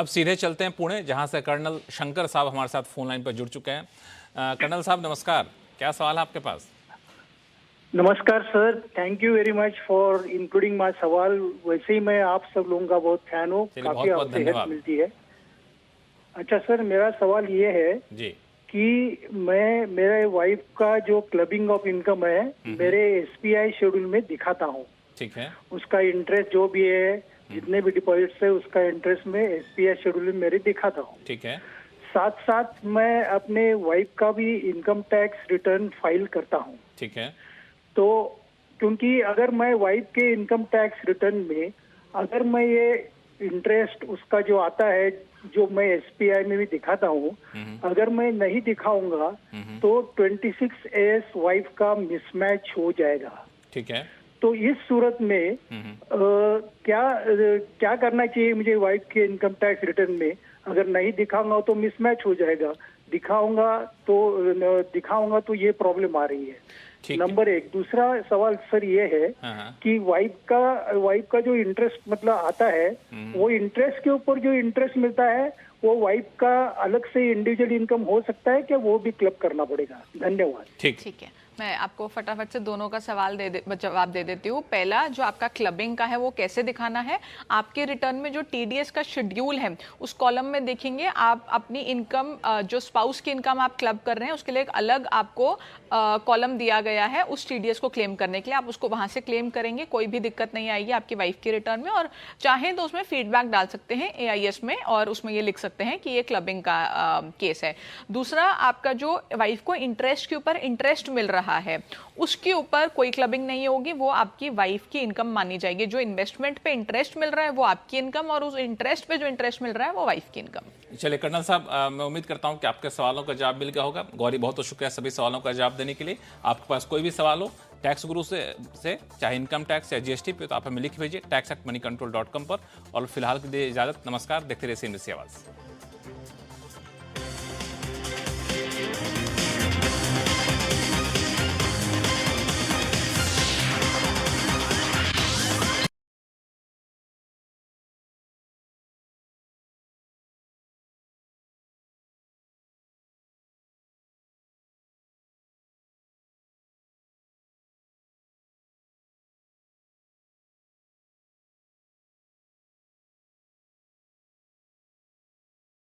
अब सीधे चलते हैं पुणे, जहां से कर्नल शंकर साहब हमारे साथ फोन लाइन पर जुड़ चुके हैं। कर्नल साहब नमस्कार, क्या सवाल है आपके पास? नमस्कार sir, thank you very much for including my सवाल। वैसे ही मैं आप सब लोगों का बहुत फैन हूँ, काफी बहुत बहुत आपसे हेल्प धन्यवाद मिलती है। अच्छा सर, मेरा सवाल ये है जी। कि मेरे वाइफ का जो क्लबिंग ऑफ इनकम है मेरे एसबीआई शेड्यूल में दिखाता हूँ। ठीक है। उसका इंटरेस्ट जो भी है, जितने भी डिपॉजिट्स है, उसका इंटरेस्ट में एसबीआई शेड्यूल में मेरे दिखाता हूँ। ठीक है। साथ साथ मैं अपने वाइफ का भी इनकम टैक्स रिटर्न फाइल करता हूँ। ठीक है। तो क्योंकि अगर मैं वाइफ के इनकम टैक्स रिटर्न में अगर मैं ये इंटरेस्ट उसका जो आता है, जो मैं एसबीआई में भी दिखाता हूँ, अगर मैं नहीं दिखाऊंगा तो 26 वाइफ का मिसमैच हो जाएगा। ठीक है। तो इस सूरत में क्या करना चाहिए मुझे वाइफ के इनकम टैक्स रिटर्न में? अगर नहीं दिखाऊंगा तो मिसमैच हो जाएगा, दिखाऊंगा तो ये प्रॉब्लम आ रही है। नंबर एक। दूसरा सवाल सर ये है कि वाइफ का जो इंटरेस्ट मतलब आता है, वो इंटरेस्ट के ऊपर जो इंटरेस्ट मिलता है वो वाइफ का अलग से इंडिविजुअल इनकम हो सकता है क्या? वो भी क्लब करना पड़ेगा? धन्यवाद। ठीक है, मैं आपको फटाफट से दोनों का सवाल जवाब दे देती हूँ। पहला जो आपका क्लबिंग का है वो कैसे दिखाना है? आपके रिटर्न में जो टीडीएस का शेड्यूल है उस कॉलम में देखेंगे आप अपनी इनकम, जो स्पाउस की इनकम आप क्लब कर रहे हैं उसके लिए एक अलग आपको कॉलम दिया गया है उस टीडीएस को क्लेम करने के लिए। आप उसको वहां से क्लेम करेंगे, कोई भी दिक्कत नहीं आएगी आपकी वाइफ के रिटर्न में। और चाहें तो उसमें फीडबैक डाल सकते हैं एआईएस में और उसमें ये लिख सकते हैं कि ये क्लबिंग का केस है। दूसरा, आपका जो वाइफ को इंटरेस्ट के ऊपर इंटरेस्ट मिल रहा है उसके ऊपर कोई क्लबिंग नहीं होगी, वो आपकी वाइफ की इनकम मानी जाएगी। जो इन्वेस्टमेंट पे इंटरेस्ट मिल रहा है वो आपकी इनकम और उस इंटरेस्ट पे जो इंटरेस्ट मिल रहा है वो वाइफ की इनकम। चलिए कर्नल साहब, मैं उम्मीद करता हूं कि आपके सवालों का जवाब मिल गया होगा। गौरी, बहुत बहुत शुक्रिया सभी सवालों का जवाब देने के लिए। आपके पास कोई भी सवाल हो टैक्स गुरु से चाहे इनकम टैक्स या जीएसटी पे, तो आप हमें लिख भेजिए tax@moneycontrol.com पर। और फिलहाल के लिए इजाजत, नमस्कार। देखते रहिए CNBC आवाज।